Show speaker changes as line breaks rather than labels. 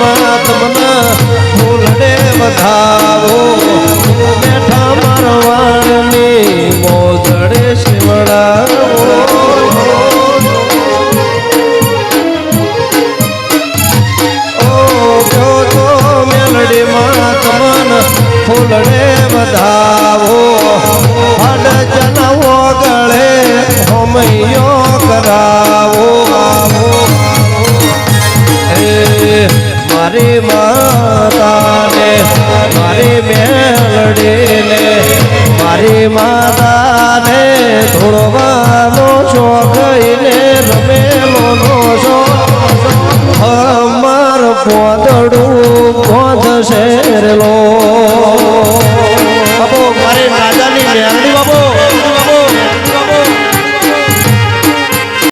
મેલડીમાં તમને ફૂલડે વધાવો બેઠા મારવાડની મોજડે શિવડાવો મેલડીમાં તમને ફૂલડે વધાવો હડ જનવો ગળે હોમૈયો કરાવો મારી માતાને મારી મેલડીને મારી માતાને ધોળવાનો શોખ ને રમેલોનો શોખ અમાર પોદડું પોદ શેરલો